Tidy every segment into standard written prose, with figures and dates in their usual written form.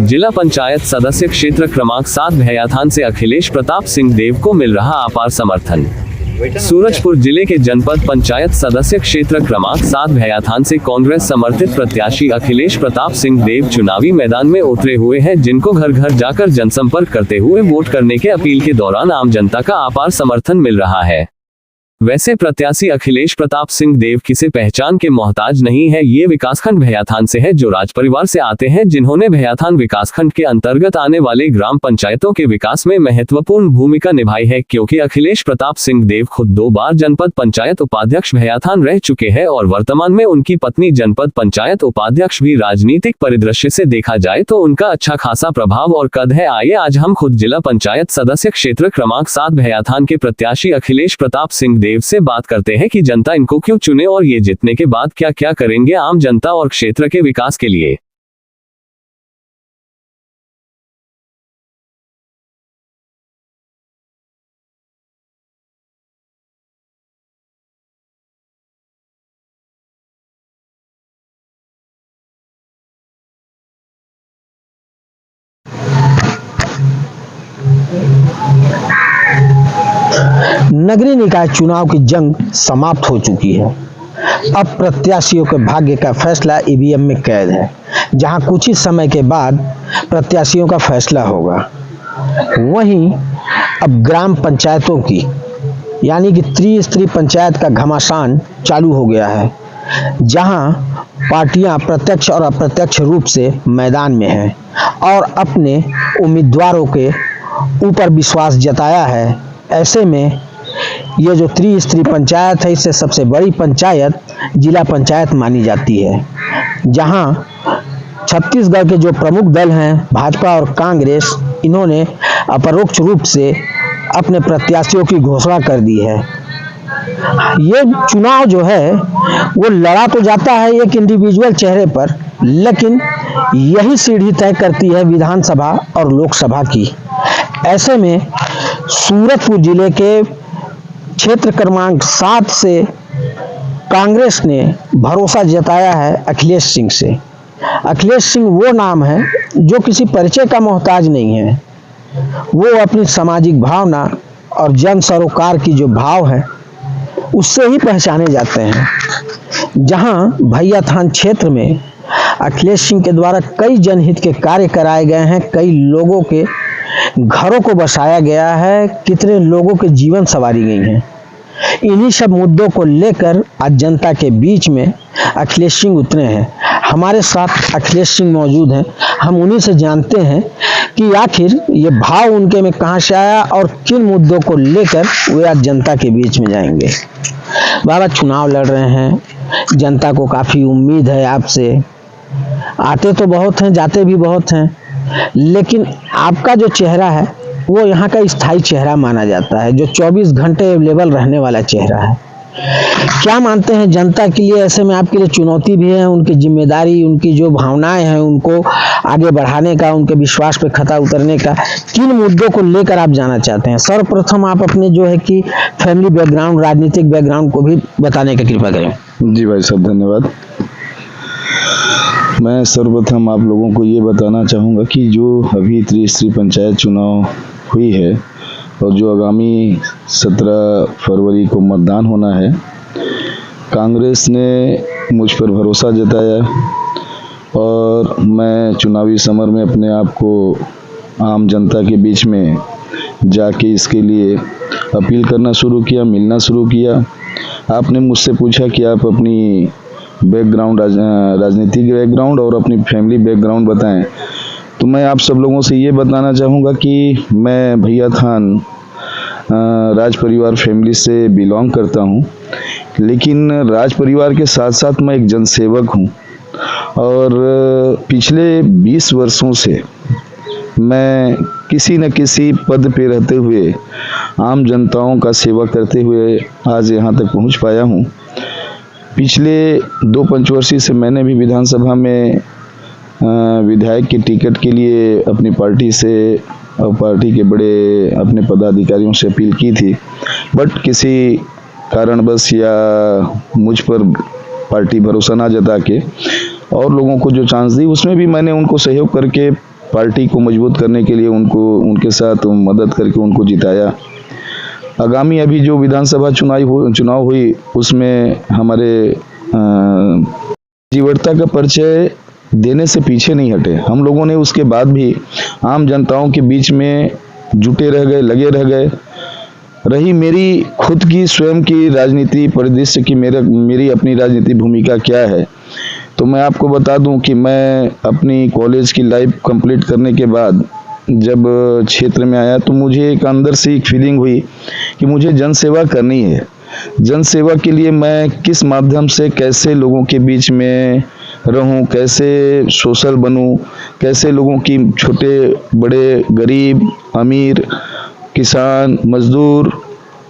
जिला पंचायत सदस्य क्षेत्र क्रमांक 7 भैयाथान से अखिलेश प्रताप सिंह देव को मिल रहा अपार समर्थन। सूरजपुर जिले के जनपद पंचायत सदस्य क्षेत्र क्रमांक 7 भैयाथान से कांग्रेस समर्थित प्रत्याशी अखिलेश प्रताप सिंह देव चुनावी मैदान में उतरे हुए हैं, जिनको घर घर जाकर जनसंपर्क करते हुए वोट करने के अपील के दौरान आम जनता का अपार समर्थन मिल रहा है। वैसे प्रत्याशी अखिलेश प्रताप सिंह देव किसी पहचान के मोहताज नहीं है। ये विकासखंड भैयाथान से है, जो राज परिवार से आते हैं, जिन्होंने भैयाथान विकासखंड के अंतर्गत आने वाले ग्राम पंचायतों के विकास में महत्वपूर्ण भूमिका निभाई है, क्योंकि अखिलेश प्रताप सिंह देव खुद 2 बार जनपद पंचायत उपाध्यक्ष भैयाथान रह चुके हैं और वर्तमान में उनकी पत्नी जनपद पंचायत उपाध्यक्ष भी। राजनीतिक परिदृश्य से देखा जाए तो उनका अच्छा खासा प्रभाव और कद है। आइए आज हम खुद जिला पंचायत सदस्य क्षेत्र क्रमांक 7 भैयाथान के प्रत्याशी अखिलेश प्रताप सिंह देव से बात करते हैं कि जनता इनको क्यों चुने और ये जीतने के बाद क्या क्या करेंगे आम जनता और क्षेत्र के विकास के लिए। नगरीय निकाय चुनाव की जंग समाप्त हो चुकी है। अब प्रत्याशियों के भाग्य का फैसला ईवीएम में कैद है, जहां कुछ ही समय के बाद प्रत्याशियों का फैसला होगा। वहीं अब ग्राम पंचायतों की यानी कि त्रिस्तरीय पंचायत का घमासान चालू हो गया है, जहां पार्टियां प्रत्यक्ष और अप्रत्यक्ष रूप से मैदान में हैं और अपने उम्मीदवारों के ऊपर विश्वास जताया है। ऐसे में ये जो त्रिस्तरीय पंचायत है, इससे सबसे बड़ी पंचायत जिला पंचायत मानी जाती है, जहां छत्तीसगढ़ के जो प्रमुख दल हैं भाजपा और कांग्रेस, इन्होंने अपरोक्ष रूप से अपने प्रत्याशियों की घोषणा कर दी है। ये चुनाव जो है वो लड़ा तो जाता है एक इंडिविजुअल चेहरे पर, लेकिन यही सीढ़ी तय करती है विधानसभा और लोकसभा की। ऐसे में सूरजपुर जिले के क्षेत्र क्रमांक 7 से कांग्रेस ने भरोसा जताया है अखिलेश सिंह से। अखिलेश सिंह वो नाम है जो किसी परिचय का मोहताज नहीं है। वो अपनी सामाजिक भावना और जन सरोकार की जो भाव है उससे ही पहचाने जाते हैं। जहां भैयाथान क्षेत्र में अखिलेश सिंह के द्वारा कई जनहित के कार्य कराए गए हैं, कई लोगों के घरों को बसाया गया है, कितने लोगों के जीवन संवारी गई हैं। इन्हीं सब मुद्दों को लेकर आज जनता के बीच में अखिलेश सिंह उतरे हैं। हमारे साथ अखिलेश सिंह मौजूद हैं। हम उन्हीं से जानते हैं कि आखिर ये भाव उनके में कहां से आया और किन मुद्दों को लेकर वे आज जनता के बीच में जाएंगे। बाबा, चुनाव लड़ रहे हैं, जनता को काफी उम्मीद है आपसे। आते तो बहुत हैं, जाते भी बहुत हैं, लेकिन आपका जो चेहरा है वो यहाँ का स्थायी चेहरा माना जाता है, जो 24 घंटे अवेलेबल रहने वाला चेहरा है। क्या मानते हैं जनता के लिए ऐसे में आपके लिए चुनौती भी है, उनकी जिम्मेदारी, उनकी जो भावनाएं हैं उनको आगे बढ़ाने का, उनके विश्वास पे खता उतरने का, किन मुद्दों को लेकर आप जाना चाहते हैं? सर्वप्रथम आप अपने जो है कि फैमिली बैकग्राउंड, राजनीतिक बैकग्राउंड को भी बताने की कृपा करें। जी भाई साहब, धन्यवाद। मैं सर्वप्रथम आप लोगों को ये बताना चाहूँगा कि जो अभी त्रिस्तरीय पंचायत चुनाव हुई है और जो आगामी 17 फरवरी को मतदान होना है, कांग्रेस ने मुझ पर भरोसा जताया और मैं चुनावी समर में अपने आप को आम जनता के बीच में जाके इसके लिए अपील करना शुरू किया, मिलना शुरू किया। आपने मुझसे पूछा कि आप अपनी बैकग्राउंड, राजनीतिक बैकग्राउंड और अपनी फैमिली बैकग्राउंड बताएं, तो मैं आप सब लोगों से ये बताना चाहूँगा कि मैं भैयाथान राज परिवार फैमिली से बिलोंग करता हूँ, लेकिन राज परिवार के साथ साथ मैं एक जनसेवक हूँ और पिछले 20 वर्षों से मैं किसी न किसी पद पे रहते हुए आम जनताओं का सेवा करते हुए आज यहाँ तक पहुँच पाया हूँ। पिछले 2 पंचवर्षीय से मैंने भी विधानसभा में विधायक के टिकट के लिए अपनी पार्टी से और पार्टी के बड़े अपने पदाधिकारियों से अपील की थी, बट किसी कारणवश या मुझ पर पार्टी भरोसा ना जता के और लोगों को जो चांस दी, उसमें भी मैंने उनको सहयोग करके पार्टी को मजबूत करने के लिए उनके साथ मदद करके उनको जिताया। आगामी अभी जो विधानसभा चुनाव हुई उसमें हमारे जीवटता का परिचय देने से पीछे नहीं हटे। हम लोगों ने उसके बाद भी आम जनताओं के बीच में जुटे रह गए, लगे रह गए। रही मेरी खुद की स्वयं की राजनीति परिदृश्य की मेरी अपनी राजनीति भूमिका क्या है, तो मैं आपको बता दूं कि मैं अपनी कॉलेज की लाइफ कंप्लीट करने के बाद जब क्षेत्र में आया तो मुझे एक अंदर से एक फीलिंग हुई कि मुझे जन सेवा करनी है। जन सेवा के लिए मैं किस माध्यम से कैसे लोगों के बीच में रहूं, कैसे सोशल बनूं, कैसे लोगों की छोटे बड़े गरीब अमीर किसान मजदूर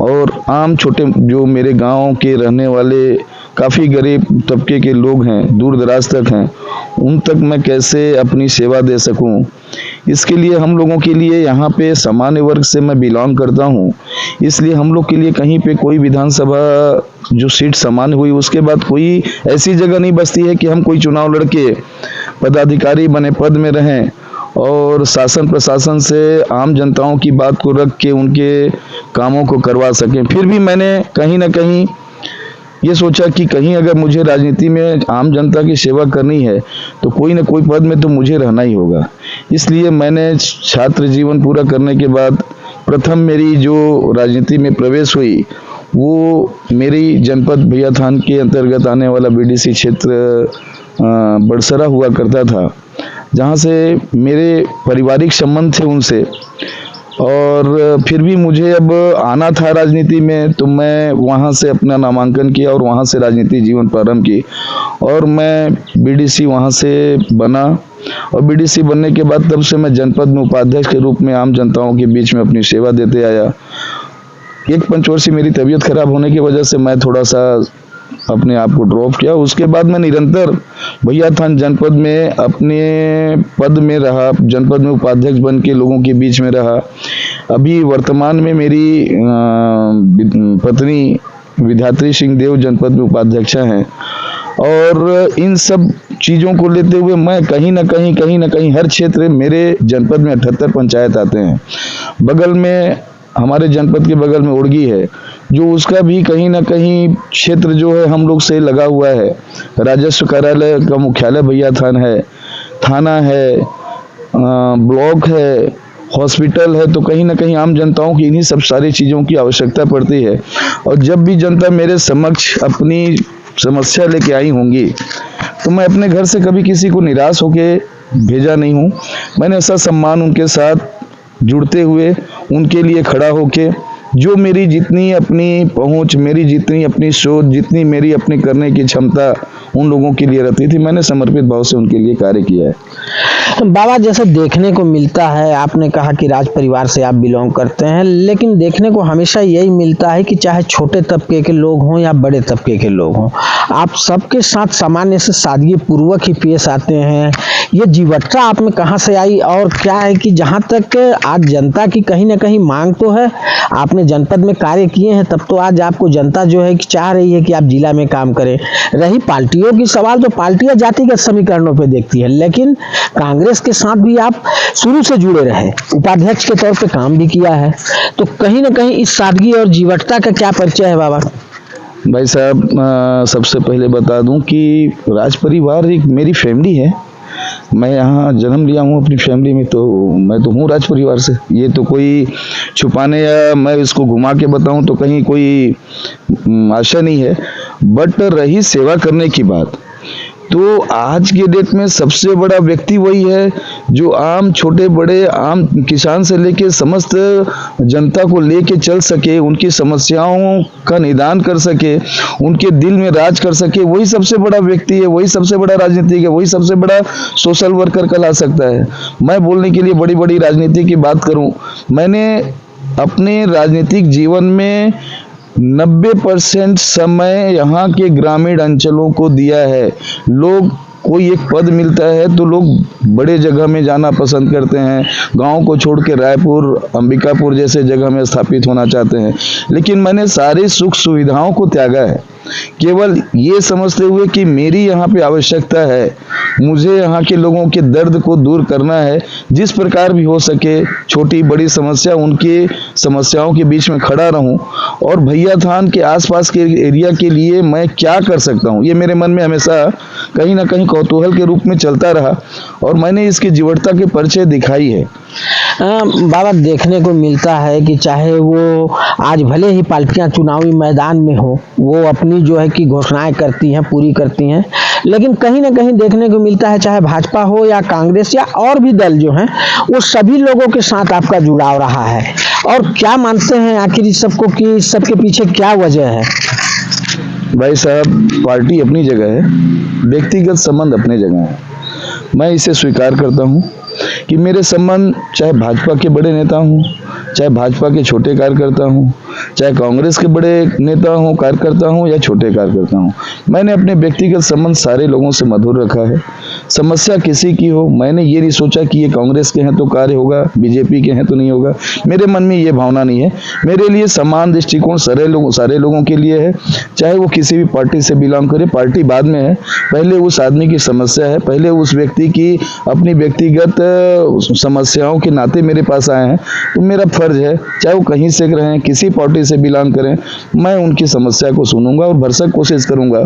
और आम छोटे जो मेरे गांव के रहने वाले काफ़ी गरीब तबके के लोग हैं, दूर दराज तक हैं, उन तक मैं कैसे अपनी सेवा दे सकूं। इसके लिए हम लोगों के लिए यहाँ पे सामान्य वर्ग से मैं बिलोंग करता हूँ, इसलिए हम लोग के लिए कहीं पे कोई विधानसभा जो सीट सामान्य हुई उसके बाद कोई ऐसी जगह नहीं बचती है कि हम कोई चुनाव लड़के पदाधिकारी बने पद में रहें और शासन प्रशासन से आम जनताओं की बात को रख के उनके कामों को करवा सकें। फिर भी मैंने कहीं ना कहीं ये सोचा कि कहीं अगर मुझे राजनीति में आम जनता की सेवा करनी है तो कोई ना कोई पद में तो मुझे रहना ही होगा। इसलिए मैंने छात्र जीवन पूरा करने के बाद प्रथम मेरी जो राजनीति में प्रवेश हुई वो मेरी जनपद भैया थान के अंतर्गत आने वाला बीडीसी क्षेत्र बड़सरा हुआ करता था, जहाँ से मेरे पारिवारिक संबंध थे उनसे। और फिर भी मुझे अब आना था राजनीति में, तो मैं वहाँ से अपना नामांकन किया और वहाँ से राजनीतिक जीवन प्रारंभ की और मैं बीडीसी वहाँ से बना। और बीडीसी बनने के बाद तब से मैं जनपद में उपाध्यक्ष के रूप में आम जनताओं के बीच में अपनी सेवा देते आया। एक पंचवर्षीय मेरी तबीयत खराब होने की वजह से मैं थोड़ा सा अपने आप को ड्रॉप किया। उसके बाद मैं निरंतर भैया थान जनपद में अपने पद में रहा, जनपद में उपाध्यक्ष बन के लोगों के बीच में रहा। अभी वर्तमान में मेरी पत्नी विधात्री सिंह देव जनपद में उपाध्यक्षा हैं और इन सब चीज़ों को लेते हुए मैं कहीं ना कहीं हर क्षेत्र मेरे जनपद में 78 पंचायत आते हैं। बगल में हमारे जनपद के बगल में उड़गी है जो उसका भी कहीं ना कहीं क्षेत्र जो है हम लोग से लगा हुआ है। राजस्व कार्यालय का मुख्यालय भैया थान है, थाना है, ब्लॉक है, हॉस्पिटल है, तो कहीं ना कहीं आम जनताओं की इन्हीं सब सारी चीज़ों की आवश्यकता पड़ती है। और जब भी जनता मेरे समक्ष अपनी समस्या लेके आई होंगी तो मैं अपने घर से कभी किसी को निराश होके भेजा नहीं हूँ। मैंने ऐसा सम्मान उनके साथ जुड़ते हुए उनके लिए खड़ा होके जो मेरी जितनी अपनी पहुंच, मेरी जितनी अपनी सोच, जितनी मेरी अपनी करने की क्षमता उन लोगों के लिए रहती थी, मैंने समर्पित भाव से उनके लिए कार्य किया है। बाबा, जैसे देखने को मिलता है, आपने कहा कि राज परिवार से आप बिलोंग करते हैं, लेकिन देखने को हमेशा यही मिलता है कि चाहे छोटे तबके के लोग हों या बड़े तबके के लोग हों, आप सबके साथ सामान्य से सादगी पूर्वक ही पेश आते हैं। ये जीवटता आप में कहाँ से आई और क्या है कि जहाँ तक आज जनता की कहीं ना कहीं मांग तो है, आपने जनपद में कार्य किए हैं, तब तो आज आपको जनता जो है कि चाह रही है कि आप जिला में काम करें। रही पार्टियों की सवाल, तो पार्टियां जातिगत समीकरणों पे देखती है, लेकिन कांग्रेस के साथ भी आप शुरू से जुड़े रहे, उपाध्यक्ष के तौर पे काम भी किया है, तो कहीं ना कहीं इस सादगी और जीवटता का क्या परिचय है बाबा? भाई साहब, सबसे पहले बता दूं कि राज परिवार एक मेरी फैमिली है। मैं यहाँ जन्म लिया हूँ अपनी फैमिली में, तो मैं तो हूँ राज परिवार से। ये तो कोई छुपाने या मैं इसको घुमा के बताऊं तो कहीं कोई आशा नहीं है। बट रही सेवा करने की बात, तो आज के डेट में सबसे बड़ा व्यक्ति वही है जो आम छोटे बड़े आम किसान से लेके समस्त जनता को लेके चल सके, उनकी समस्याओं का निदान कर सके, उनके दिल में राज कर सके। वही सबसे बड़ा व्यक्ति है, वही सबसे बड़ा राजनीतिक है, वही सबसे बड़ा सोशल वर्कर कहला सकता है। मैं बोलने के लिए बड़ी बड़ी राजनीति की बात करूं, मैंने अपने राजनीतिक जीवन में 90% समय यहाँ के ग्रामीण अंचलों को दिया है। लोग कोई एक पद मिलता है तो लोग बड़े जगह में जाना पसंद करते हैं, गांव को छोड़ के रायपुर अंबिकापुर जैसे जगह में स्थापित होना चाहते हैं, लेकिन मैंने सारी सुख सुविधाओं को त्यागा है। केवल ये समझते हुए कि मेरी यहाँ पे आवश्यकता है, मुझे यहाँ के लोगों के दर्द को दूर करना है, जिस प्रकार भी हो सके छोटी बड़ी समस्या उनके समस्याओं के बीच में खड़ा रहूं और भैया थान के आसपास के एरिया के लिए मैं क्या कर सकता हूं, ये मेरे मन में हमेशा कहीं ना कहीं कौतूहल के रूप में चलता रहा और मैंने इसकी जीवटता के परिचय दिखाई है। बाबा, देखने को मिलता है कि चाहे वो आज भले ही पार्टियां चुनावी मैदान में हो, वो अपनी जो है कि घोषणाएं करती हैं, पूरी करती हैं, लेकिन कहीं ना कहीं देखने को मिलता है चाहे भाजपा हो या कांग्रेस या और भी दल जो हैं, वो सभी लोगों के साथ आपका जुड़ाव रहा है। और क्या मानते हैं आखिर इस सबको कि इस सबके पीछे क्या वजह है? भाई साहब, पार्टी अपनी जगह है, व्यक्तिगत संबंध अपने जगह है। मैं इसे स्वीकार करता हूँ कि मेरे संबंध चाहे भाजपा के बड़े नेता हूँ, चाहे भाजपा के छोटे कार्यकर्ता हूँ, चाहे कांग्रेस के बड़े नेता हूँ, कार्यकर्ता हूँ या छोटे कार्यकर्ता हूँ, मैंने अपने व्यक्तिगत संबंध सारे लोगों से मधुर रखा है। समस्या किसी की हो, मैंने ये नहीं सोचा कि ये कांग्रेस के हैं तो कार्य होगा, बीजेपी के हैं तो नहीं होगा। मेरे मन में ये भावना नहीं है। मेरे लिए समान दृष्टिकोण सारे लोगों के लिए है, चाहे वो किसी भी पार्टी से बिलोंग करे। पार्टी बाद में है, पहले उस आदमी की समस्या है, पहले उस व्यक्ति की अपनी व्यक्तिगत समस्याओं के नाते मेरे पास आए हैं, तो मेरा फर्ज है, चाहे वो कहीं से रहें, किसी पार्टी से बिलोंग करें, मैं उनकी समस्या को सुनूंगा और भरसक कोशिश करूंगा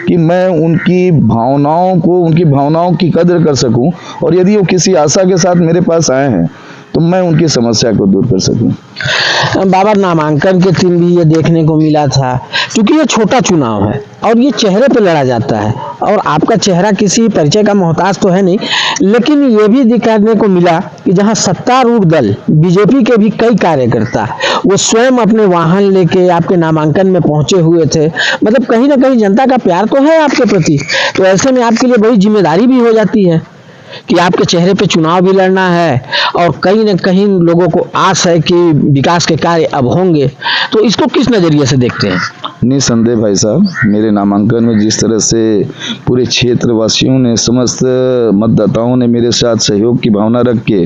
कि मैं उनकी भावनाओं की कदर कर सकूं और यदि वो किसी आशा के साथ मेरे पास आए हैं तो मैं उनकी समस्या को दूर कर सकूं। बाबा, नामांकन के दिन भी ये देखने को मिला था, क्योंकि ये छोटा चुनाव है और ये चेहरे पे लड़ा जाता है और आपका चेहरा किसी परिचय का मोहताज तो है नहीं, लेकिन ये भी दिखाने को मिला कि जहां सत्तारूढ़ दल बीजेपी के भी कई कार्यकर्ता वो स्वयं अपने वाहन लेके आपके नामांकन में पहुंचे हुए थे। मतलब कहीं ना कहीं जनता का प्यार तो है आपके प्रति, तो ऐसे में आपके लिए बड़ी जिम्मेदारी भी हो जाती है कि आपके चेहरे पे चुनाव भी लड़ना है और कहीं न कहीं लोगों को आस है कि विकास के कार्य अब होंगे। तो इसको किस नजरिए से देखते हैं? निसंदेह भाई साहब, मेरे नामांकन में जिस तरह से पूरे क्षेत्रवासियों ने, समस्त मतदाताओं ने मेरे साथ सहयोग की भावना रख के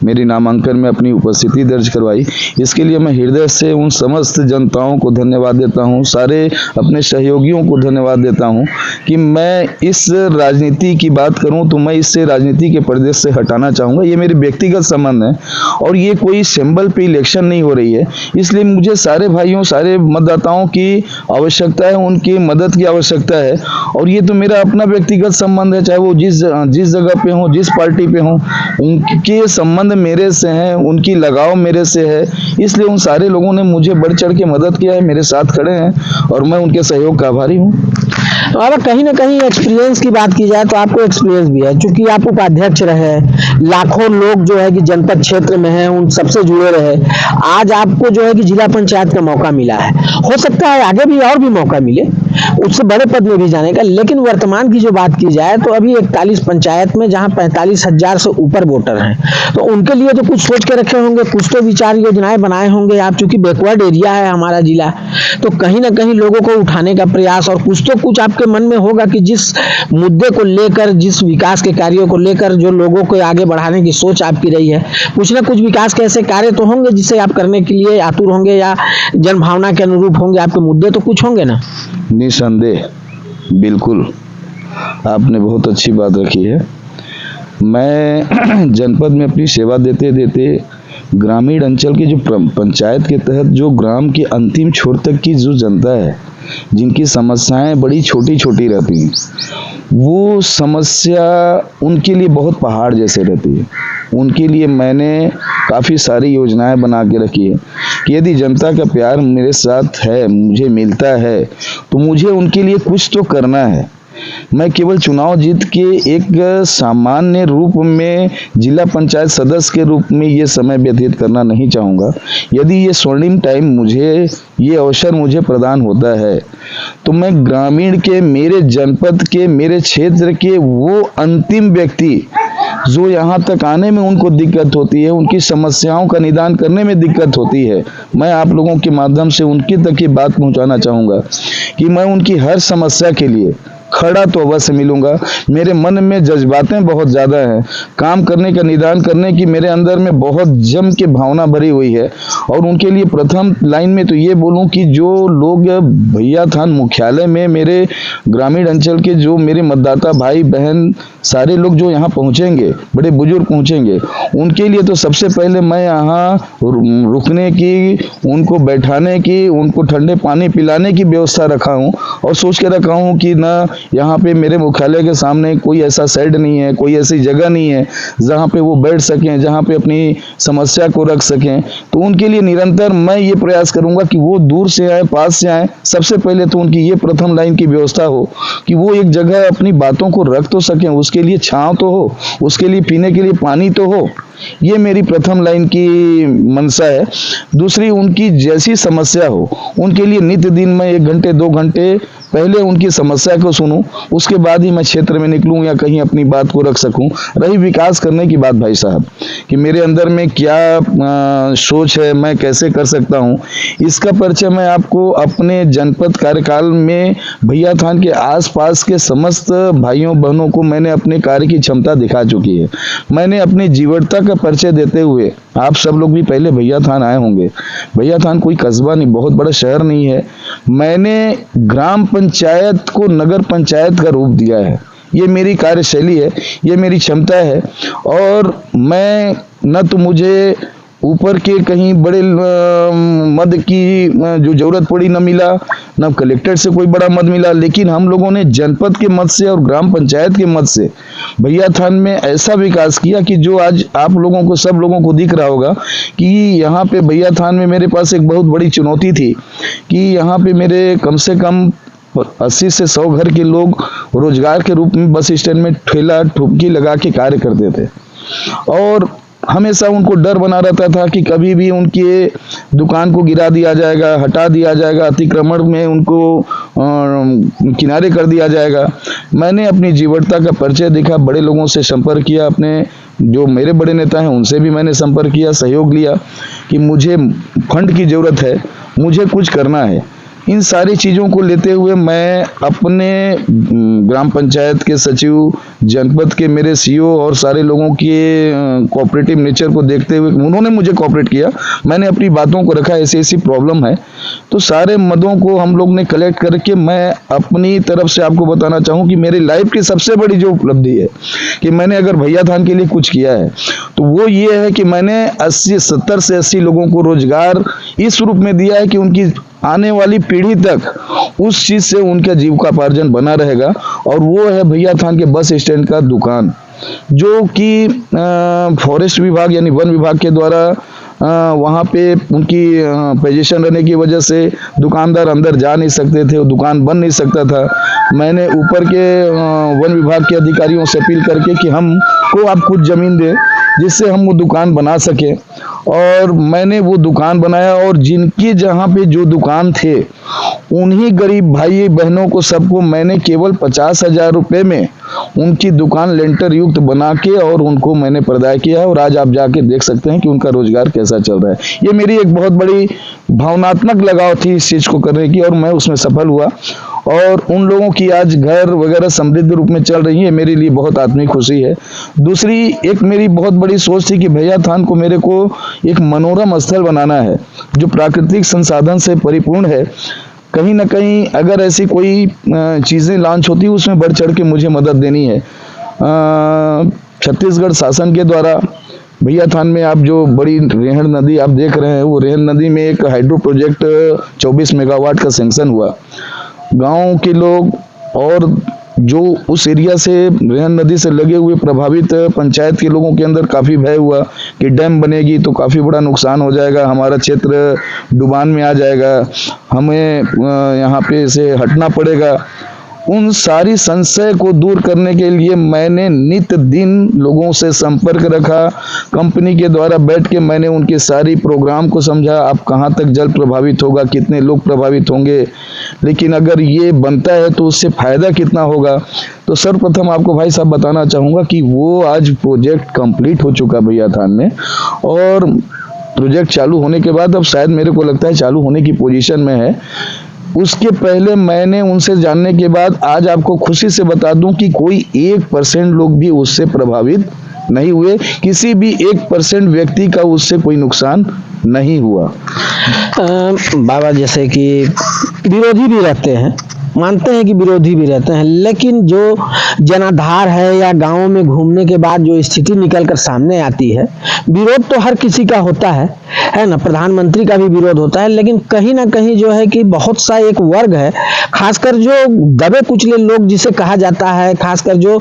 मेरी नामांकन में अपनी उपस्थिति दर्ज करवाई, इसके लिए मैं हृदय से उन समस्त जनताओं को धन्यवाद देता हूं, सारे अपने सहयोगियों को धन्यवाद देता हूं कि मैं इस राजनीति की बात करूं तो मैं इससे राजनीति के प्रदेश से हटाना चाहूंगा। ये मेरे व्यक्तिगत संबंध है और ये कोई सिंबल पे इलेक्शन नहीं हो रही है, इसलिए मुझे सारे भाइयों, सारे मतदाताओं की आवश्यकता है, उनकी मदद की आवश्यकता है और ये तो मेरा अपना व्यक्तिगत संबंध है, चाहे वो जिस जगह पे हो, जिस पार्टी पे हो, उनके संबंध मेरे से हैं, उनकी लगाव मेरे से है, इसलिए उन सारे लोगों ने मुझे बढ़ चढ़ के मदद किया है, मेरे साथ खड़े हैं और मैं उनके सहयोग का आभारी हूँ। और कहीं ना कहीं एक्सपीरियंस की बात की जाए तो आपको एक्सपीरियंस भी है, क्योंकि आप उपाध्यक्ष रहे, लाखों लोग जो है कि जनपद क्षेत्र में हैं, उन सबसे जुड़े रहे। आज आपको जो है कि जिला पंचायत का मौका मिला है, हो सकता है आगे भी और भी मौका मिले, उससे बड़े पद में भी जाने का। लेकिन वर्तमान की जो बात की जाए तो अभी 41 पंचायत में जहां 45,000 से ऊपर वोटर हैं, तो उनके लिए तो कुछ सोच के रखे होंगे, कुछ तो विचार योजनाएं बनाए होंगे आप, चूंकि बैकवर्ड एरिया है हमारा जिला, तो कहीं ना कहीं लोगों को उठाने का प्रयास और कुछ तो कुछ आपके मन में होगा कि जिस मुद्दे को लेकर, जिस विकास के कार्यों को लेकर जो लोगों को आगे बढ़ाने की सोच आपकी रही है, कुछ ना कुछ विकास के ऐसे कार्य तो होंगे जिसे आप करने के लिए आतुर होंगे या जनभावना के अनुरूप होंगे, आपके मुद्दे तो कुछ होंगे ना? निसंदेह, बिल्कुल, आपने बहुत अच्छी बात रखी है। मैं जनपद में अपनी सेवा देते देते ग्रामीण अंचल के जो पंचायत के तहत जो ग्राम के अंतिम छोर तक की जो जनता है, जिनकी समस्याएं बड़ी छोटी छोटी रहती हैं, वो समस्या उनके लिए बहुत पहाड़ जैसे रहती है। उनके लिए मैंने काफ़ी सारी योजनाएं बना के रखी है कि यदि जनता का प्यार मेरे साथ है, मुझे मिलता है, तो मुझे उनके लिए कुछ तो करना है। मैं केवल चुनाव जीत के एक सामान्य रूप में जिला पंचायत सदस्य के रूप में ये समय व्यतीत करना नहीं चाहूँगा। यदि ये स्वर्णिम टाइम ये अवसर मुझे प्रदान होता है, तो मैं ग्रामीण के, मेरे जनपद के, मेरे क्षेत्र के वो अंतिम व्यक्ति जो यहाँ तक आने में उनको दिक्कत होती है, उनकी समस्याओं का निदान करने में दिक्कत होती है, मैं आप लोगों के माध्यम से उनकी तक ये बात पहुँचाना चाहूँगा कि मैं उनकी हर समस्या के लिए खड़ा तो अवश्य मिलूंगा। मेरे मन में जज्बातें बहुत ज़्यादा हैं, काम करने का, निदान करने की मेरे अंदर में बहुत जम के भावना भरी हुई है। और उनके लिए प्रथम लाइन में तो ये बोलूं कि जो लोग भैया थान मुख्यालय में मेरे ग्रामीण अंचल के जो मेरे मतदाता भाई बहन सारे लोग जो यहाँ पहुँचेंगे, बड़े बुजुर्ग पहुँचेंगे, उनके लिए तो सबसे पहले मैं यहाँ रुकने की, उनको बैठाने की, उनको ठंडे पानी पिलाने की व्यवस्था रखा हूँ। और सोच के रखा हूँ कि ना यहाँ पे मेरे मुख्यालय के सामने कोई ऐसा शेड नहीं है, कोई ऐसी जगह नहीं है जहाँ पे वो बैठ सकें, जहाँ पे अपनी समस्या को रख सकें। तो उनके लिए निरंतर मैं ये प्रयास करूँगा कि वो दूर से आए, पास से आए। सबसे पहले तो उनकी ये प्रथम लाइन की व्यवस्था हो कि वो एक जगह अपनी बातों को रख तो सकें, उसके लिए छांव तो हो, उसके लिए पीने के लिए पानी तो हो। ये मेरी प्रथम लाइन की मनसा है। दूसरी, उनकी जैसी समस्या हो उनके लिए नित्य दिन में 1 घंटे 2 घंटे पहले उनकी समस्या को सुनूं, उसके बाद ही मैं क्षेत्र में निकलूं या कहीं अपनी बात को रख सकूं। रही विकास करने की बात भाई साहब, कि मेरे अंदर में क्या सोच है, मैं कैसे कर सकता हूं, इसका परिचय मैं आपको अपने जनपद कार्यकाल में भैया थान के आसपास के समस्त भाइयों बहनों को मैंने अपने कार्य की क्षमता दिखा चुकी है। मैंने अपनी जीवटता का परिचय देते हुए, आप सब लोग भी पहले भैया थान आए होंगे। भैया थान कोई कस्बा नहीं, बहुत बड़ा शहर नहीं है। मैंने ग्राम पंचायत को नगर पंचायत का रूप दिया है। ये मेरी कार्यशैली है, ये मेरी क्षमता है। और मैं न तो मुझे ऊपर के कहीं बड़े मद की जो जरूरत पड़ी न मिला, न कलेक्टर से कोई बड़ा मद मिला, लेकिन हम लोगों ने जनपद के मद से और ग्राम पंचायत के मद से भैया थान में ऐसा विकास किया कि जो आज आप लोगों को, सब लोगों को दिख रहा होगा कि यहाँ पे भैया थान में मेरे पास एक बहुत बड़ी चुनौती थी कि यहाँ पे मेरे कम से कम 80 से 100 घर के लोग रोजगार के रूप में बस स्टैंड में ठेला ठुमकी लगा के कार्य करते थे। और हमेशा उनको डर बना रहता था कि कभी भी उनके दुकान को गिरा दिया जाएगा, हटा दिया जाएगा, अतिक्रमण में उनको किनारे कर दिया जाएगा। मैंने अपनी जीवटता का परिचय दिखा, बड़े लोगों से संपर्क किया, अपने जो मेरे बड़े नेता हैं उनसे भी मैंने संपर्क किया, सहयोग लिया कि मुझे फंड की जरूरत है, मुझे कुछ करना है। इन सारी चीज़ों को लेते हुए मैं अपने ग्राम पंचायत के सचिव, जनपद के मेरे सीईओ और सारे लोगों के कोऑपरेटिव नेचर को देखते हुए उन्होंने मुझे कोऑपरेट किया। मैंने अपनी बातों को रखा, ऐसी ऐसी प्रॉब्लम है। तो सारे मदों को हम लोग ने कलेक्ट करके मैं अपनी तरफ से आपको बताना चाहूँ कि मेरी लाइफ की सबसे बड़ी जो उपलब्धि है कि मैंने अगर भैया थान के लिए कुछ किया है तो वो ये है कि मैंने 70 से 80 लोगों को रोजगार इस रूप में दिया है कि उनकी आने वाली पीढ़ी तक उस चीज से उनका जीविकोपार्जन बना रहेगा। और वो है भैया थान के बस स्टैंड का दुकान, जो कि फॉरेस्ट विभाग यानी वन विभाग के द्वारा वहाँ पे उनकी पोजीशन रहने की वजह से दुकानदार अंदर जा नहीं सकते थे, वो दुकान बन नहीं सकता था। मैंने ऊपर के वन विभाग के अधिकारियों से अपील करके कि हमको आप कुछ जमीन दें जिससे हम वो दुकान बना सकें, और मैंने वो दुकान बनाया। और जिनकी जहाँ पे जो दुकान थे उन्हीं गरीब भाई बहनों को सबको मैंने केवल 50,000 रुपये में उनकी दुकान लेंटर युक्त बना के और उनको मैंने प्रदाय किया है। और आज आप जाके देख सकते हैं कि उनका रोजगार कैसा चल रहा है। ये मेरी एक बहुत बड़ी भावनात्मक लगाव थी इस चीज को करने की, और मैं उसमें सफल हुआ। और उन लोगों की आज घर वगैरह समृद्ध रूप में चल रही है, मेरे लिए बहुत आत्मिक खुशी है। दूसरी एक मेरी बहुत बड़ी सोच थी कि भैया थान को मेरे को एक मनोरम स्थल बनाना है जो प्राकृतिक संसाधन से परिपूर्ण है। कहीं ना कहीं अगर ऐसी कोई चीजें लॉन्च होती उसमें बढ़ चढ़ के मुझे मदद देनी है। छत्तीसगढ़ शासन के द्वारा भैया थान में आप जो बड़ी रेहन नदी आप देख रहे हैं, वो रेहन नदी में एक हाइड्रो प्रोजेक्ट 24 मेगावाट का सैंक्शन हुआ। गांव के लोग और जो उस एरिया से रेहन नदी से लगे हुए प्रभावित पंचायत के लोगों के अंदर काफ़ी भय हुआ कि डैम बनेगी तो काफ़ी बड़ा नुकसान हो जाएगा, हमारा क्षेत्र डुबान में आ जाएगा, हमें यहाँ पे से हटना पड़ेगा। उन सारी संशय को दूर करने के लिए मैंने नित्य दिन लोगों से संपर्क रखा। कंपनी के द्वारा बैठ के मैंने उनके सारी प्रोग्राम को समझा, आप कहाँ तक जल प्रभावित होगा, कितने लोग प्रभावित होंगे, लेकिन अगर ये बनता है तो उससे फायदा कितना होगा। तो सर्वप्रथम आपको भाई साहब बताना चाहूँगा कि वो आज प्रोजेक्ट कंप्लीट हो चुका भैया थान में, और प्रोजेक्ट चालू होने के बाद अब शायद मेरे को लगता है चालू होने की पोजीशन में है। उसके पहले मैंने उनसे जानने के बाद आज आपको खुशी से बता दूं कि कोई 1% लोग भी उससे प्रभावित नहीं हुए, किसी भी 1% व्यक्ति का उससे कोई नुकसान नहीं हुआ। बाबा जैसे कि विरोधी भी रहते हैं, मानते हैं कि विरोधी भी रहते हैं, लेकिन जो जनाधार है या गांव में घूमने के बाद जो स्थिति निकलकर सामने आती है, विरोध तो हर किसी का होता है ना, प्रधानमंत्री का भी विरोध होता है, लेकिन कहीं ना कहीं जो है कि बहुत सा एक वर्ग है, खासकर जो दबे कुचले लोग जिसे कहा जाता है, खासकर जो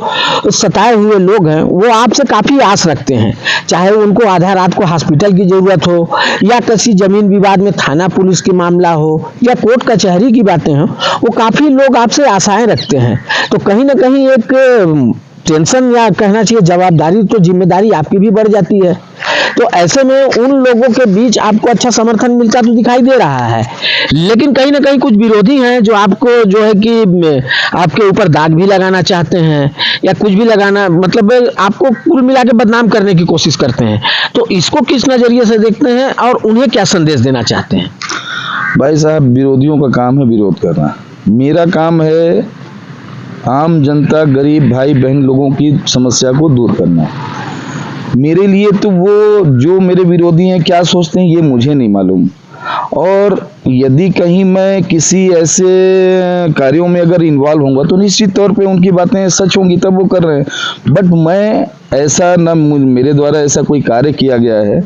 सताए हुए लोग हैं, वो आपसे काफी आस रखते हैं, चाहे उनको आधा रात को हॉस्पिटल की जरूरत हो या किसी जमीन विवाद में थाना पुलिस की मामला हो या कोर्ट कचहरी की बातें हो, वो काफी लोग आपसे आशाएं रखते हैं। तो कहीं ना कहीं एक टेंशन या कहना चाहिए जवाबदारी, तो जिम्मेदारी आपकी भी बढ़ जाती है। तो ऐसे में उन लोगों के बीच आपको अच्छा समर्थन मिलता तो दिखाई दे रहा है, लेकिन कहीं ना कहीं कुछ विरोधी हैं जो आपको जो है कि आपके ऊपर दाग भी लगाना चाहते हैं या कुछ भी लगाना, मतलब आपको कुल मिला के बदनाम करने की कोशिश करते हैं। तो इसको किस नजरिए से देखते हैं और उन्हें क्या संदेश देना चाहते हैं? भाई साहब, विरोधियों का काम है विरोध करना, मेरा काम है आम जनता, गरीब भाई बहन लोगों की समस्या को दूर करना। मेरे लिए तो वो जो मेरे विरोधी हैं क्या सोचते हैं ये मुझे नहीं मालूम, और यदि कहीं मैं किसी ऐसे कार्यों में अगर इन्वॉल्व होऊंगा तो निश्चित तौर पे उनकी बातें सच होंगी, तब वो कर रहे हैं। बट मैं ऐसा न, मेरे द्वारा ऐसा कोई कार्य किया गया है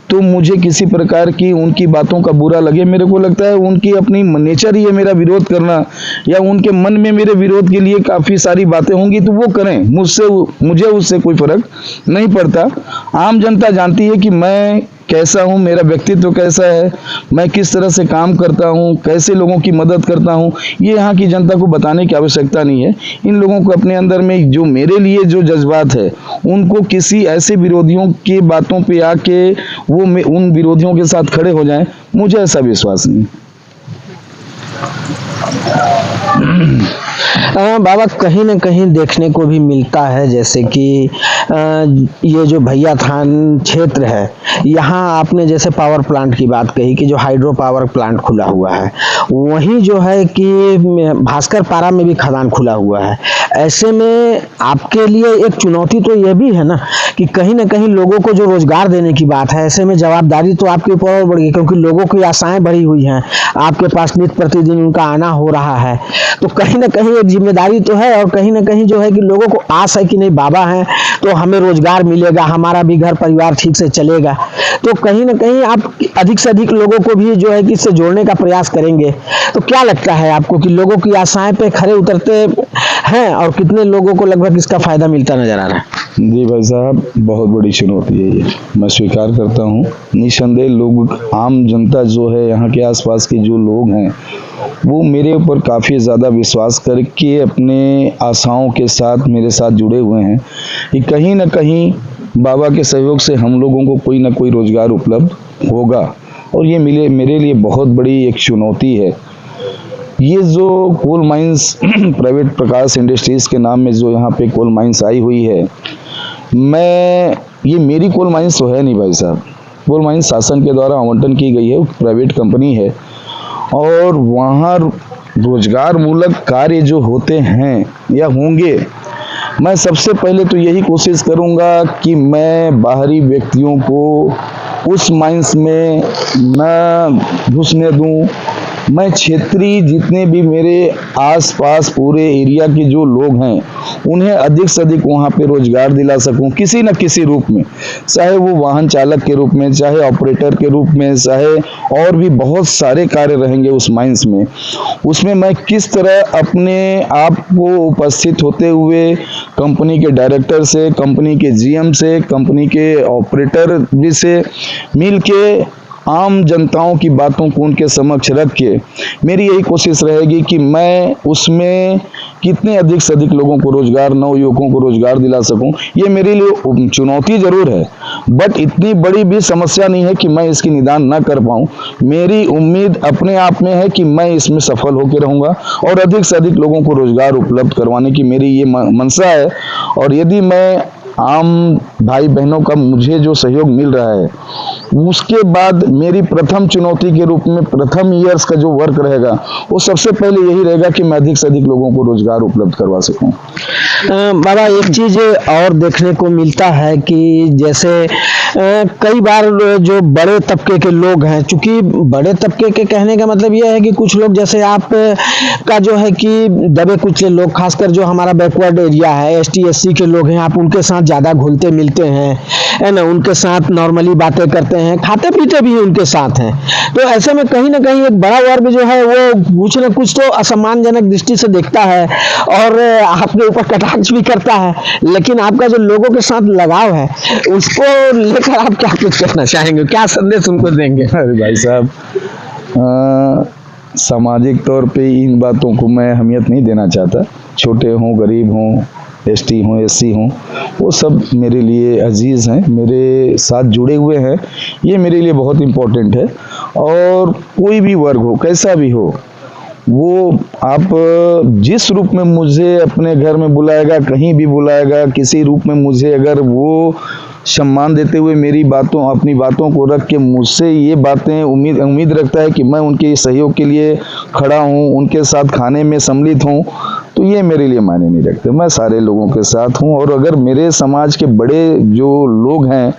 तो मुझे किसी प्रकार की उनकी बातों का बुरा लगे। मेरे को लगता है उनकी अपनी नेचर ही है मेरा विरोध करना, या उनके मन में मेरे विरोध के लिए काफी सारी बातें होंगी तो वो करें, मुझे उससे कोई फर्क नहीं पड़ता। आम जनता जानती है कि मैं कैसा हूँ, मेरा व्यक्तित्व कैसा है, मैं किस तरह से काम करता हूँ, कैसे लोगों की मदद करता हूँ, ये यहाँ की जनता को बताने की आवश्यकता नहीं है। इन लोगों को अपने अंदर में जो मेरे लिए जो जज्बात है, उनको किसी ऐसे विरोधियों की बातों पे आके वो उन विरोधियों के साथ खड़े हो जाएं, मुझे ऐसा विश्वास नहीं। बाबा कहीं ना कहीं देखने को भी मिलता है, जैसे कि ये जो भैया थान क्षेत्र है, यहाँ आपने जैसे पावर प्लांट की बात कही कि जो हाइड्रो पावर प्लांट खुला हुआ है, वहीं जो है कि भास्कर पारा में भी खदान खुला हुआ है। ऐसे में आपके लिए एक चुनौती तो यह भी है ना कि कहीं ना कहीं लोगों को जो रोजगार देने की बात है, ऐसे में जवाबदारी तो आपके ऊपर और बढ़ गई, क्योंकि लोगों की आशाएं बढ़ी हुई हैं, आपके पास नित्य प्रतिदिन उनका आना हो रहा है। तो कहीं ना कहीं एक जिम्मेदारी तो है, और कहीं ना कहीं जो है कि लोगों को आस है कि नहीं बाबा हैं तो हमें रोजगार मिलेगा, हमारा भी घर परिवार ठीक से चलेगा। तो कहीं ना कहीं आप अधिक से अधिक लोगों को भी जो है कि इससे जोड़ने का प्रयास करेंगे। तो क्या लगता है आपको कि लोगों की आशाएं पे खरे उतरते हैं और कितने लोगों को लगभग इसका फायदा मिलता नजर आ रहा है? जी भाई साहब, बहुत बड़ी चुनौती है ये, मैं स्वीकार करता हूँ। निसंदेह लोग, आम जनता जो है, यहाँ के आसपास के जो लोग हैं, वो मेरे ऊपर काफ़ी ज़्यादा विश्वास करके अपने आशाओं के साथ मेरे साथ जुड़े हुए हैं कि कहीं ना कहीं बाबा के सहयोग से हम लोगों को कोई ना कोई रोजगार उपलब्ध होगा, और ये मेरे लिए बहुत बड़ी एक चुनौती है। ये जो कोल माइंस प्राइवेट प्रकाश इंडस्ट्रीज के नाम में जो यहाँ पे कोल माइंस आई हुई है, ये मेरी कोल माइंस तो है नहीं भाई साहब। कोल माइंस शासन के द्वारा आवंटन की गई है, प्राइवेट कंपनी है, और वहाँ रोजगार मूलक कार्य जो होते हैं या होंगे, मैं सबसे पहले तो यही कोशिश करूँगा कि मैं बाहरी व्यक्तियों को उस माइंस में न घुसने दूँ। मैं क्षेत्रीय जितने भी मेरे आसपास पूरे एरिया के जो लोग हैं, उन्हें अधिक से अधिक वहाँ पे रोजगार दिला सकूं किसी न किसी रूप में, चाहे वो वाहन चालक के रूप में, चाहे ऑपरेटर के रूप में, चाहे और भी बहुत सारे कार्य रहेंगे उस माइंस में। उसमें मैं किस तरह अपने आप को उपस्थित होते हुए कंपनी के डायरेक्टर से, कंपनी के जीएम से, कंपनी के ऑपरेटर भी से मिल के आम जनताओं की बातों को उनके समक्ष रख के मेरी यही कोशिश रहेगी कि मैं उसमें कितने अधिक से अधिक लोगों को रोजगार, नव युवकों को रोजगार दिला सकूं। ये मेरे लिए चुनौती जरूर है, बट इतनी बड़ी भी समस्या नहीं है कि मैं इसकी निदान न कर पाऊं। मेरी उम्मीद अपने आप में है कि मैं इसमें सफल होकर रहूंगा और अधिक से अधिक लोगों को रोजगार उपलब्ध करवाने की मेरी ये मंशा है। और यदि मैं आम भाई बहनों का मुझे जो सहयोग मिल रहा है, उसके बाद मेरी प्रथम चुनौती के रूप में प्रथम ईयर्स का जो वर्क रहेगा वो सबसे पहले यही रहेगा कि मैं अधिक से अधिक लोगों को रोजगार उपलब्ध करवा सकूं। बाबा, एक चीज और देखने को मिलता है कि जैसे कई बार जो बड़े तबके के लोग हैं, चूंकि बड़े तबके के कहने का मतलब यह है कि कुछ लोग जैसे आप का जो है कि दबे कुचले लोग, खासकर जो हमारा बैकवर्ड एरिया है, एसटी एससी के लोग हैं, आप उनके साथ ज्यादा घुलते मिलते हैं, है ना, उनके साथ नॉर्मली बातें करते हैं, खाते पीते भी उनके साथ हैं। तो ऐसे में कहीं ना कहीं एक बड़ा वर्ग जो है वो कुछ न कुछ तो असम्मानजनक दृष्टि से देखता है और आपके ऊपर कटाक्ष भी करता है, लेकिन आपका जो लोगों के साथ लगाव है उसको लेकर आप क्या कुछ कहना चाहेंगे, क्या संदेश उनको देंगे? अरे भाई साहब, सामाजिक तौर पे इन बातों को मैं अहमियत नहीं देना चाहता। छोटे हों, गरीब हों, एसटी हों, एससी हों, वो सब मेरे लिए अजीज हैं, मेरे साथ जुड़े हुए हैं। ये मेरे लिए बहुत इम्पोर्टेंट है। और कोई भी वर्ग हो, कैसा भी हो, वो आप जिस रूप में मुझे अपने घर में बुलाएगा, कहीं भी बुलाएगा, किसी रूप में मुझे अगर वो सम्मान देते हुए मेरी बातों, अपनी बातों को रख के मुझसे ये बातें उम्मीद रखता है कि मैं उनके सहयोग के लिए खड़ा हूँ, उनके साथ खाने में सम्मिलित हूँ, तो ये मेरे लिए मायने नहीं रखते। मैं सारे लोगों के साथ हूँ। और अगर मेरे समाज के बड़े जो लोग हैं,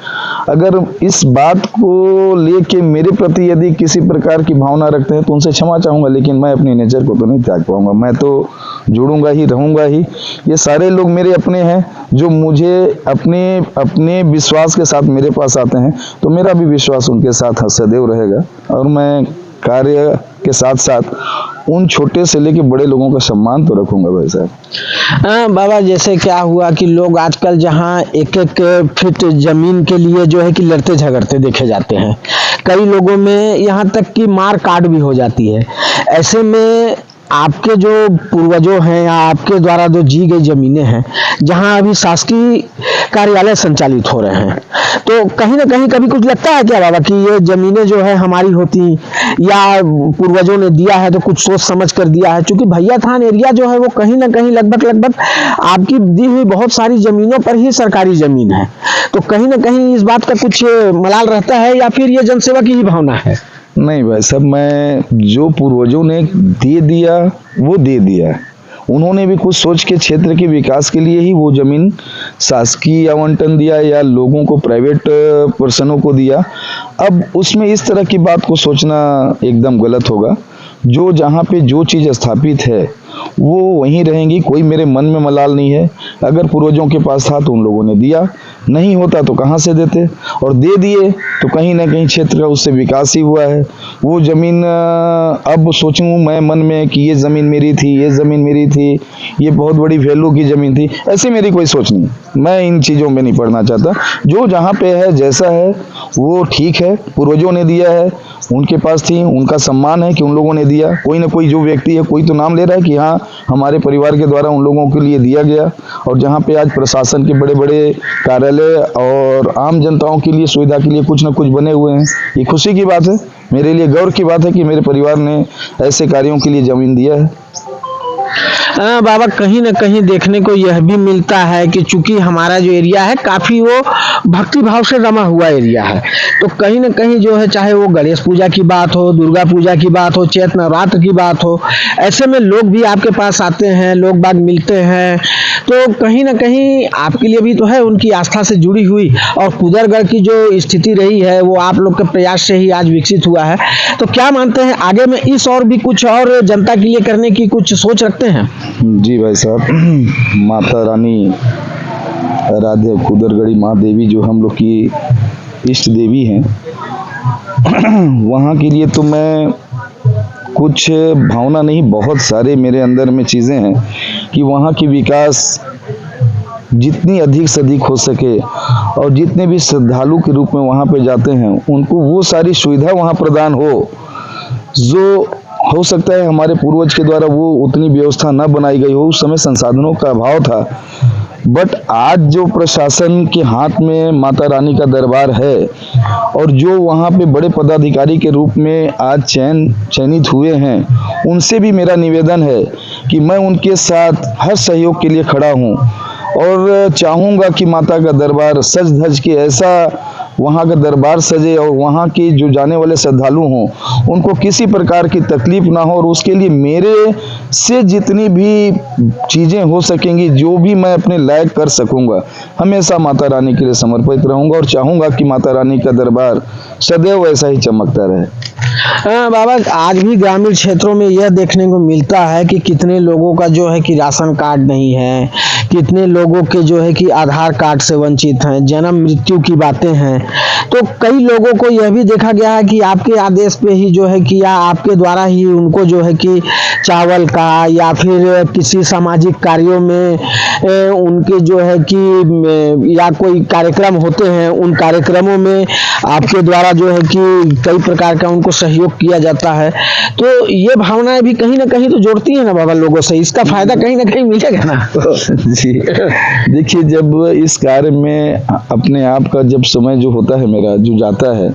अगर इस बात को लेके मेरे प्रति यदि किसी प्रकार की भावना रखते हैं तो उनसे क्षमा चाहूँगा, लेकिन मैं अपनी नेचर को तो नहीं त्याग पाऊंगा। मैं तो जुड़ूंगा ही, रहूंगा ही। ये सारे लोग मेरे अपने हैं, जो मुझे अपने विश्वास के साथ मेरे पास आते हैं, तो मेरा भी विश्वास उनके साथ सदैव रहेगा। और मैं कार्य के साथ साथ उन छोटे से लेके बड़े लोगों का सम्मान तो रखूंगा भाई साहब। बाबा, जैसे क्या हुआ कि लोग आजकल जहाँ एक फीट जमीन के लिए जो है कि लड़ते झगड़ते देखे जाते हैं, कई लोगों में यहाँ तक कि मार काट भी हो जाती है। ऐसे में आपके जो पूर्वजों हैं या आपके द्वारा जो जी गई जमीनें हैं, जहां अभी शासकीय कार्यालय संचालित हो रहे हैं, तो कहीं ना कहीं कभी कुछ लगता है क्या बाबा कि ये जमीनें जो है हमारी होती, या पूर्वजों ने दिया है तो कुछ सोच समझ कर दिया है? क्योंकि भैया थान एरिया जो है वो कहीं ना कहीं लगभग आपकी दी हुई बहुत सारी जमीनों पर ही सरकारी जमीन है, तो कहीं ना कहीं इस बात का कुछ मलाल रहता है, या फिर ये जनसेवा की ही भावना है? नहीं भाई साहब, मैं जो पूर्वजों ने दे दिया वो दे दिया। उन्होंने भी कुछ सोच के क्षेत्र के विकास के लिए ही वो जमीन शासकीय आवंटन दिया या लोगों को, प्राइवेट पर्सनों को दिया। अब उसमें इस तरह की बात को सोचना एकदम गलत होगा। जो जहाँ पे जो चीज़ स्थापित है वो वहीं रहेंगी। कोई मेरे मन में मलाल नहीं है। अगर पूर्वजों के पास था तो उन लोगों ने दिया, नहीं होता तो कहाँ से देते, और दे दिए तो कहीं ना कहीं क्षेत्र का उससे विकास ही हुआ है। वो ज़मीन अब सोचूं मैं मन में कि ये ज़मीन मेरी थी, ये ज़मीन मेरी थी, ये बहुत बड़ी वैल्यू की ज़मीन थी, ऐसी मेरी कोई सोच नहीं। मैं इन चीज़ों में नहीं पड़ना चाहता। जो जहाँ पे है, जैसा है वो ठीक है। पूर्वजों ने दिया है, उनके पास थी, उनका सम्मान है कि उन लोगों ने दिया। कोई ना कोई जो व्यक्ति है, कोई तो नाम ले रहा है कि हाँ हमारे परिवार के द्वारा उन लोगों के लिए दिया गया। और जहाँ पे आज प्रशासन के बड़े बड़े कार्यालय और आम जनताओं के लिए सुविधा के लिए कुछ न कुछ बने हुए हैं, ये खुशी की बात है। मेरे लिए गौरव की बात है कि मेरे परिवार ने ऐसे कार्यों के लिए जमीन दिया है। बाबा, कहीं ना कहीं देखने को यह भी मिलता है कि चूंकि हमारा जो एरिया है काफी वो भक्ति भाव से रमा हुआ एरिया है, तो कहीं ना कहीं जो है, चाहे वो गणेश पूजा की बात हो, दुर्गा पूजा की बात हो, चैत्र नवरात्र की बात हो, ऐसे में लोग भी आपके पास आते हैं, लोग बाग मिलते हैं, तो कहीं ना कहीं आपके लिए भी तो है उनकी आस्था से जुड़ी हुई। और कुदरगढ़ की जो स्थिति रही है वो आप लोग के प्रयास से ही आज विकसित हुआ है। तो क्या मानते हैं आगे में इस और भी कुछ और जनता के लिए करने की कुछ सोच रखते हैं? जी भाई साहब, माता रानी आराध्य कुदरगढ़ी माँ देवी जो हम लोग की इष्ट देवी हैं, वहाँ के लिए तो मैं कुछ भावना नहीं, बहुत सारे मेरे अंदर में चीज़ें हैं कि वहाँ की विकास जितनी अधिक से अधिक हो सके, और जितने भी श्रद्धालु के रूप में वहाँ पे जाते हैं उनको वो सारी सुविधा वहाँ प्रदान हो सकता है हमारे पूर्वज के द्वारा वो उतनी व्यवस्था न बनाई गई हो, उस समय संसाधनों का अभाव था। बट आज जो प्रशासन के हाथ में माता रानी का दरबार है, और जो वहाँ पे बड़े पदाधिकारी के रूप में आज चयनित हुए हैं, उनसे भी मेरा निवेदन है कि मैं उनके साथ हर सहयोग के लिए खड़ा हूँ। और चाहूँगा कि माता का दरबार सज धज के ऐसा वहाँ का दरबार सजे और वहाँ के जो जाने वाले श्रद्धालु हों उनको किसी प्रकार की तकलीफ ना हो, और उसके लिए मेरे से जितनी भी चीज़ें हो सकेंगी, जो भी मैं अपने लायक कर सकूँगा, हमेशा माता रानी के लिए समर्पित रहूँगा और चाहूँगा कि माता रानी का दरबार सदैव ऐसा ही चमकता रहे। बाबा, आज भी ग्रामीण क्षेत्रों में यह देखने को मिलता है कि कितने लोगों का जो है कि राशन कार्ड नहीं है, कितने लोगों के जो है कि आधार कार्ड से वंचित हैं, जन्म मृत्यु की बातें हैं। तो कई लोगों को यह भी देखा गया है कि आपके आदेश पे ही जो है कि या आपके द्वारा ही उनको जो है कि चावल का या फिर किसी सामाजिक कार्यों में उनके जो है कि या कोई कार्यक्रम होते हैं, उन कार्यक्रमों में आपके द्वारा जो है कि कई प्रकार का उनको सहयोग किया जाता है। तो ये भावनाएं भी कहीं ना कहीं तो जोड़ती है ना बाबा लोगों से, इसका फायदा कहीं ना कहीं मिलेगा ना। जी देखिए, जब इस कार्य में अपने आप का जब समय जो होता है मेरा जो जाता है,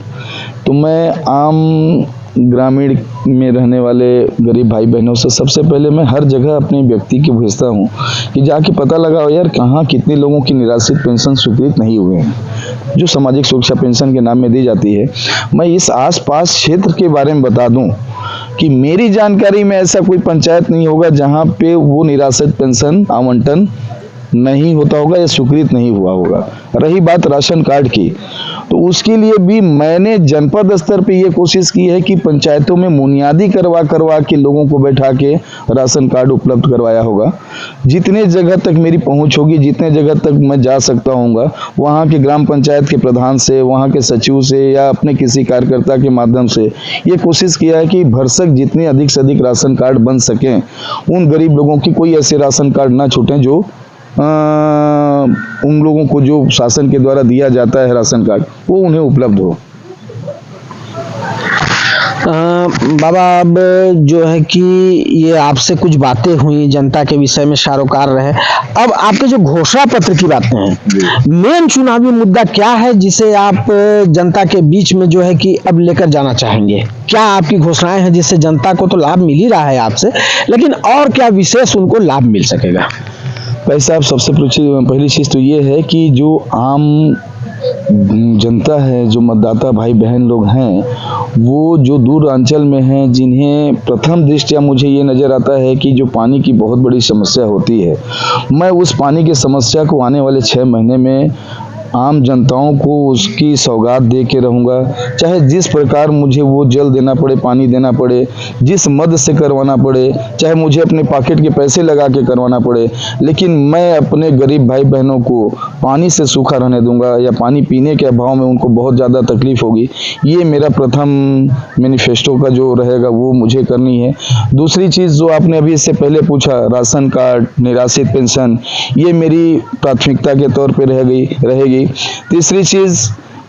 तो मैं आम ग्रामीण में रहने वाले गरीब भाई बहनों से सबसे पहले मैं हर जगह अपने व्यक्ति की भेजता हूँ कि जाके पता लगाओ यार कहाँ कितने लोगों की निराश्रित पेंशन स्वीकृत नहीं हुए हैं, जो सामाजिक सुरक्षा पेंशन के नाम में दी जाती है। मैं इस आसपास क्षेत्र के बारे में बता दूं कि मेरी जानकारी में ऐसा कोई पंचायत नहीं होगा जहां पे वो निराश्रित पेंशन आवंटन नहीं होता होगा या स्वीकृत नहीं हुआ होगा। रही बात राशन कार्ड की, तो उसके लिए भी मैंने जनपद स्तर पे ये कोशिश की है कि पंचायतों में बुनियादी करवा के लोगों को बैठा के राशन कार्ड उपलब्ध करवाया होगा। जितने जगह तक मेरी पहुंच होगी, जितने जगह तक मैं जा सकता हूँगा, वहाँ के ग्राम पंचायत के प्रधान से, वहाँ के सचिव से या अपने किसी कार्यकर्ता के माध्यम से ये कोशिश किया है कि भरसक जितने अधिक से अधिक राशन कार्ड बन सकें, उन गरीब लोगों की कोई ऐसे राशन कार्ड ना छूटें जो उन लोगों को जो शासन के द्वारा दिया जाता है राशन कार्ड, वो उन्हें उपलब्ध हो। बाबा, अब जो है कि ये आपसे कुछ बातें हुई जनता के विषय में सरोकार रहे, अब आपके जो घोषणा पत्र की बातें हैं, मेन चुनावी मुद्दा क्या है जिसे आप जनता के बीच में जो है कि अब लेकर जाना चाहेंगे? क्या आपकी घोषणाएं हैं जिससे जनता को तो लाभ मिल ही रहा है आपसे, लेकिन और क्या विशेष उनको लाभ मिल सकेगा? भाई साहब, सबसे पहली चीज़ तो ये है कि जो आम जनता है, जो मतदाता भाई बहन लोग हैं, वो जो दूर अंचल में हैं, जिन्हें प्रथम दृष्टया मुझे ये नज़र आता है कि जो पानी की बहुत बड़ी समस्या होती है, मैं उस पानी की समस्या को आने वाले 6 महीने में आम जनताओं को उसकी सौगात दे के रहूँगा। चाहे जिस प्रकार मुझे वो जल देना पड़े, पानी देना पड़े, जिस मद से करवाना पड़े, चाहे मुझे अपने पॉकेट के पैसे लगा के करवाना पड़े, लेकिन मैं अपने गरीब भाई बहनों को पानी से सूखा रहने दूंगा या पानी पीने के अभाव में उनको बहुत ज़्यादा तकलीफ होगी। ये मेरा प्रथम मैनिफेस्टो का जो रहेगा वो मुझे करनी है। दूसरी चीज़ जो आपने अभी इससे पहले पूछा, राशन कार्ड, निराश्रित पेंशन, ये मेरी प्राथमिकता के तौर पर रहेगी। तीसरी चीज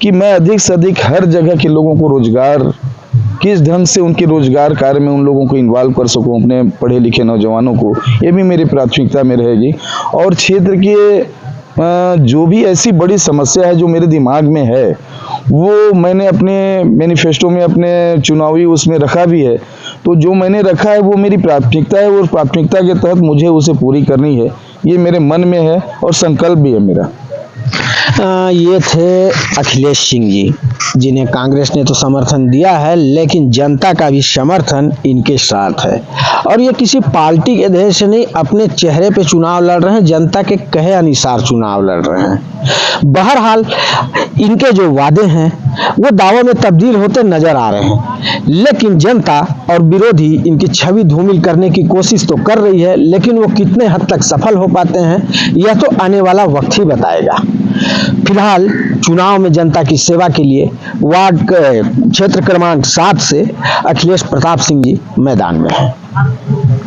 कि मैं अधिक से अधिक हर जगह के लोगों को रोजगार, किस ढंग से उनके रोजगार कार्य में उन लोगों को इन्वॉल्व कर सकूं, अपने पढ़े लिखे नौजवानों को, ये भी मेरी प्राथमिकता में रहेगी। और क्षेत्र के जो भी ऐसी बड़ी समस्या है जो मेरे दिमाग में है, वो मैंने अपने मैनिफेस्टो में, अपने चुनावी उसमें रखा भी है। तो जो मैंने रखा है वो मेरी प्राथमिकता है और प्राथमिकता के तहत मुझे उसे पूरी करनी है। ये मेरे मन में है और संकल्प भी है मेरा। ये थे अखिलेश सिंह जी, जिन्हें कांग्रेस ने तो समर्थन दिया है, लेकिन जनता का भी समर्थन इनके साथ है। और ये किसी पार्टी के ध्येय से नहीं, अपने चेहरे पे चुनाव लड़ रहे हैं, जनता के कहे अनुसार चुनाव लड़ रहे हैं। बहरहाल इनके जो वादे हैं वो दावों में तब्दील होते नजर आ रहे हैं, लेकिन जनता और विरोधी इनकी छवि धूमिल करने की कोशिश तो कर रही है, लेकिन वो कितने हद तक सफल हो पाते हैं यह तो आने वाला वक्त ही बताएगा। फिलहाल चुनाव में जनता की सेवा के लिए वार्ड क्षेत्र क्रमांक 7 से अखिलेश प्रताप सिंह जी मैदान में हैं।